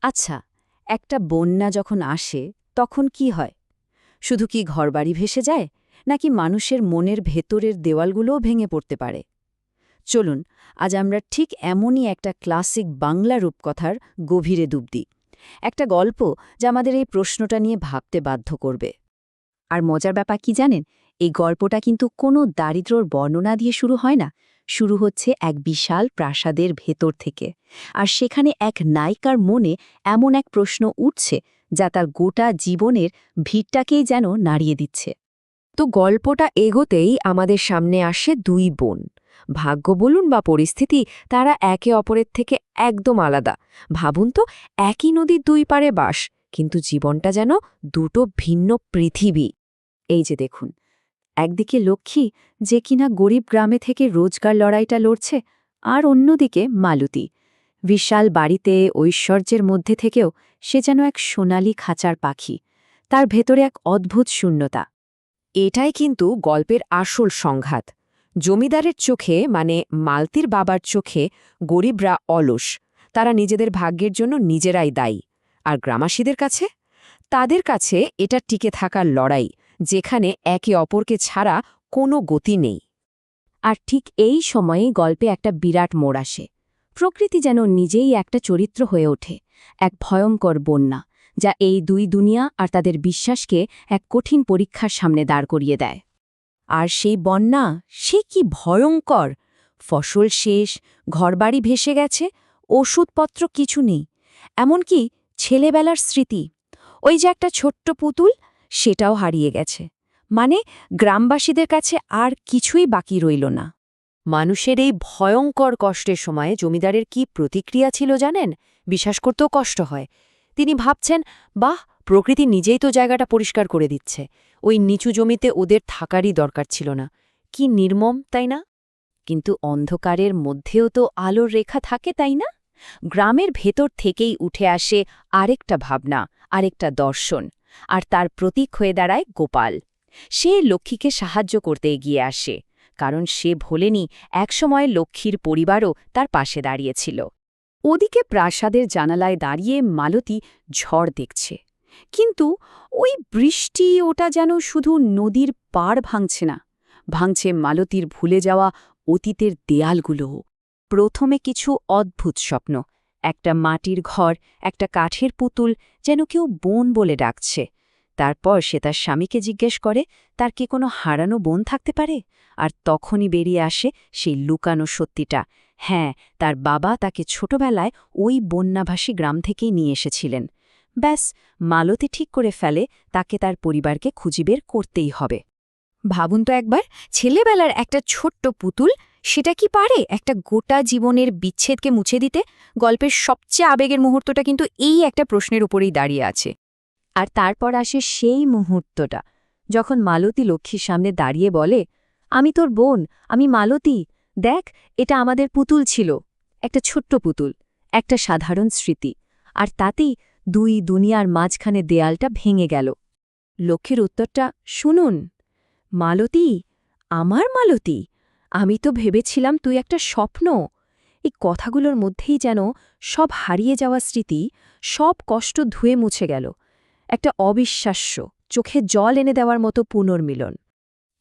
আচ্ছা, একটা বন্যা যখন আসে তখন কি হয়? শুধু কি ঘরবাড়ি ভেসে যায়, নাকি মানুষের মনের ভেতরের দেওয়ালগুলোও ভেঙে পড়তে পারে? চলুন, আজ আমরা ঠিক এমনই একটা ক্লাসিক বাংলা রূপকথার গভীরে ডুব দিই। একটা গল্প যা আমাদের এই প্রশ্নটা নিয়ে ভাবতে বাধ্য করবে। আর মজার ব্যাপার কি জানেন, এই গল্পটা কিন্তু কোনো দারিদ্র্যর বর্ণনা দিয়ে শুরু হয় না। শুরু হচ্ছে এক বিশাল প্রাসাদের ভেতর থেকে। আর সেখানে এক নায়িকার মনে এমন এক প্রশ্ন উঠছে যা তার গোটা জীবনের ভিড়টাকেই যেন নাড়িয়ে দিচ্ছে। তো গল্পটা এগোতেই আমাদের সামনে আসে দুই বোন। ভাগ্য বলুন বা পরিস্থিতি, তারা একে অপরের থেকে একদম আলাদা। ভাবুন তো, একই নদীর দুই পারে বাস, কিন্তু জীবনটা যেন দুটো ভিন্ন পৃথিবী। এই যে দেখুন, একদিকে লক্ষ্মী, যে কিনা গরিব গ্রামে থেকে রোজগার লড়াইটা লড়ছে, আর অন্যদিকে মালতী, বিশাল বাড়িতে ঐশ্বর্যের মধ্যে থেকেও সে যেন এক সোনালি খাঁচার পাখি। তার ভেতরে এক অদ্ভুত শূন্যতা। এটাই কিন্তু গল্পের আসল সংঘাত। জমিদারের চোখে, মানে মালতীর বাবার চোখে, গরিবরা অলস, তারা নিজেদের ভাগ্যের জন্য নিজেরাই দায়ী। আর গ্রামাসীদের কাছে, তাদের কাছে এটা টিকে থাকার লড়াই, যেখানে একে অপরকে ছাড়া কোনো গতি নেই। আর ঠিক এই সময়েই গল্পে একটা বিরাট মোড় আসে। প্রকৃতি যেন নিজেই একটা চরিত্র হয়ে ওঠে, এক ভয়ঙ্কর বন্যা, যা এই দুই দুনিয়া আর তাদের বিশ্বাসকে এক কঠিন পরীক্ষার সামনে দাঁড় করিয়ে দেয়। আর সেই বন্যা, সে কি ভয়ঙ্কর! ফসল শেষ, ঘরবাড়ি ভেসে গেছে, ওষুধপত্র কিছু নেই, এমনকি ছেলেবেলার স্মৃতি, ওই যে একটা ছোট্ট পুতুল, সেটাও হারিয়ে গেছে। মানে গ্রামবাসীদের কাছে আর কিছুই বাকি রইল না। মানুষের এই ভয়ঙ্কর কষ্টের সময় জমিদারের কি প্রতিক্রিয়া ছিল জানেন? বিশ্বাস করতেও কষ্ট হয়। তিনি ভাবছেন, বাহ, প্রকৃতি নিজেই তো জায়গাটা পরিষ্কার করে দিচ্ছে। ওই নিচু জমিতে ওদের থাকারই দরকার ছিল না। কি নির্মম, তাই না? কিন্তু অন্ধকারের মধ্যেও তো আলোর রেখা থাকে, তাই না? গ্রামের ভেতর থেকেই উঠে আসে আরেকটা ভাবনা, আরেকটা দর্শন। আর তার প্রতীক হয়ে দাঁড়ায় গোপাল। সে লক্ষ্মীকে সাহায্য করতে এগিয়ে আসে, কারণ সে ভোলেনি একসময় লক্ষ্মীর পরিবারও তার পাশে দাঁড়িয়েছিল। ওদিকে প্রাসাদের জানালায় দাঁড়িয়ে মালতী ঝড় দেখছে। কিন্তু ওই বৃষ্টি, ওটা যেন শুধু নদীর পাড় ভাঙছে না, ভাঙছে মালতীর ভুলে যাওয়া অতীতের দেয়ালগুলোও। প্রথমে কিছু অদ্ভুত স্বপ্ন, একটা মাটির ঘর, একটা কাঠের পুতুল, যেন কেউ বোন বলে ডাকছে। তারপর সে তার স্বামীকে জিজ্ঞেস করে, তার কি কোনো হারানো বোন থাকতে পারে? আর তখনই বেরিয়ে আসে সেই লুকানো সত্যিটা। হ্যাঁ, তার বাবা তাকে ছোটবেলায় ওই বন্যাভাসী গ্রাম থেকেই নিয়ে এসেছিলেন। ব্যাস, মালতী ঠিক করে ফেলে তাকে তার পরিবারকে খুঁজে বের করতেই হবে। ভাবুন তো একবার, ছেলেবেলার একটা ছোট্ট পুতুল, সেটা কি পারে একটা গোটা জীবনের বিচ্ছেদকে মুছে দিতে? গল্পের সবচেয়ে আবেগের মুহূর্তটা কিন্তু এই একটা প্রশ্নের উপরেই দাঁড়িয়ে আছে। আর তারপর আসে সেই মুহূর্তটা, যখন মালতী লক্ষ্মীর সামনে দাঁড়িয়ে বলে, আমি তোর বোন, আমি মালতী, দেখ, এটা আমাদের পুতুল ছিল। একটা ছোট্ট পুতুল, একটা সাধারণ স্মৃতি, আর তাতেই দুই দুনিয়ার মাঝখানে দেয়ালটা ভেঙে গেল। লক্ষ্মীর উত্তরটা শুনুন, মালতী, আমার মালতী, আমি তো ভেবেছিলাম তুই একটা স্বপ্ন। এই কথাগুলোর মধ্যেই যেন সব হারিয়ে যাওয়া স্মৃতি, সব কষ্ট ধুয়ে মুছে গেল। একটা অবিশ্বাস্য, চোখে জল এনে দেওয়ার মতো পুনর্মিলন।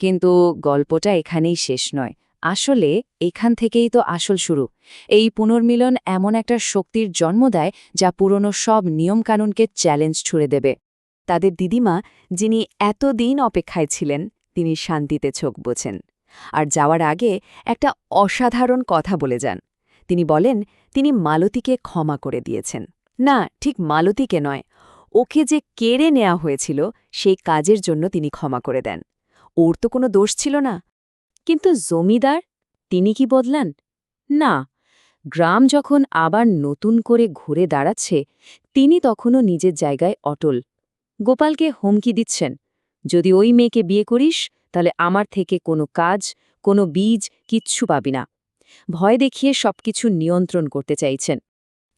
কিন্তু গল্পটা এখানেই শেষ নয়। আসলে এখান থেকেই তো আসল শুরু। এই পুনর্মিলন এমন একটা শক্তির জন্ম দেয় যা পুরনো সব নিয়মকানুনকে চ্যালেঞ্জ ছুড়ে দেবে। তাদের দিদিমা, যিনি এতদিন অপেক্ষায় ছিলেন, তিনি শান্তিতে চোখ বোঝেন। আর যাওয়ার আগে একটা অসাধারণ কথা বলে যান। তিনি বলেন তিনি মালতীকে ক্ষমা করে দিয়েছেন। না, ঠিক মালতীকে নয়, ওকে যে কেড়ে নেওয়া হয়েছিল সেই কাজের জন্য তিনি ক্ষমা করে দেন। ওর তো কোনো দোষ ছিল না। কিন্তু জমিদার, তিনি কি বদলান? না। গ্রাম যখন আবার নতুন করে ঘুরে দাঁড়াচ্ছে, তিনি তখনও নিজের জায়গায় অটল। গোপালকে হুমকি দিচ্ছেন, যদি ওই মেয়েকে বিয়ে করিস, তাহলে আমার থেকে কোনো কাজ, কোনো বীজ কিচ্ছু পাবি না। ভয় দেখিয়ে সবকিছু নিয়ন্ত্রণ করতে চাইছেন।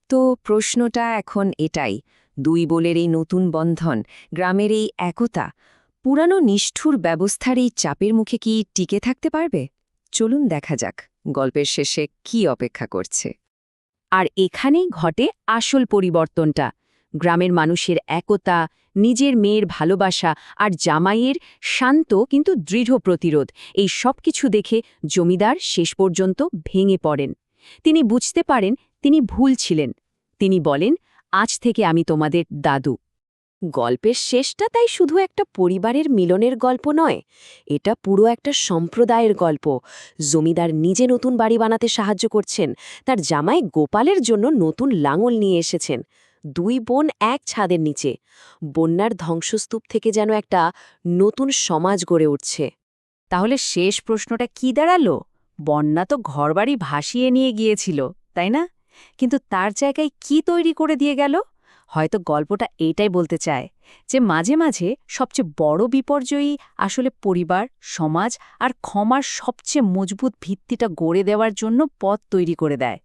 তো প্রশ্নটা এখন এটাই, দুই বোলের এই নতুন বন্ধন, গ্রামের এই একতা, পুরানো নিষ্ঠুর ব্যবস্থার এই চাপের মুখে কি টিকে থাকতে পারবে? চলুন দেখা যাক গল্পের শেষে কি অপেক্ষা করছে। আর এখানেই ঘটে আসল পরিবর্তনটা। গ্রামের মানুষের একতা, নিজের মেয়ের ভালোবাসা আর জামাইয়ের শান্ত কিন্তু দৃঢ় প্রতিরোধ, এই সব কিছু দেখে জমিদার শেষ পর্যন্ত ভেঙে পড়েন। তিনি বুঝতে পারেন তিনি ভুল ছিলেন। তিনি বলেন, আজ থেকে আমি তোমাদের দাদু। গল্পের শেষটা তাই শুধু একটা পরিবারের মিলনের গল্প নয়, এটা পুরো একটা সম্প্রদায়ের গল্প। জমিদার নিজে নতুন বাড়ি বানাতে সাহায্য করছেন, তার জামাই গোপালের জন্য নতুন লাঙল নিয়ে এসেছেন। দুই বোন এক ছাদের নিচে, বন্যার ধ্বংসস্তূপ থেকে যেন একটা নতুন সমাজ গড়ে উঠছে। তাহলে শেষ প্রশ্নটা কি দাঁড়ালো? বন্যা তো ঘরবাড়ি ভাসিয়ে নিয়ে গিয়েছিল, তাই না? কিন্তু তার জায়গায় কি তৈরি করে দিয়ে গেল? হয়তো গল্পটা এইটাই বলতে চায় যে মাঝে মাঝে সবচেয়ে বড় বিপর্যয়ই আসলে পরিবার, সমাজ আর ক্ষমার সবচেয়ে মজবুত ভিত্তিটা গড়ে দেওয়ার জন্য পথ তৈরি করে দেয়।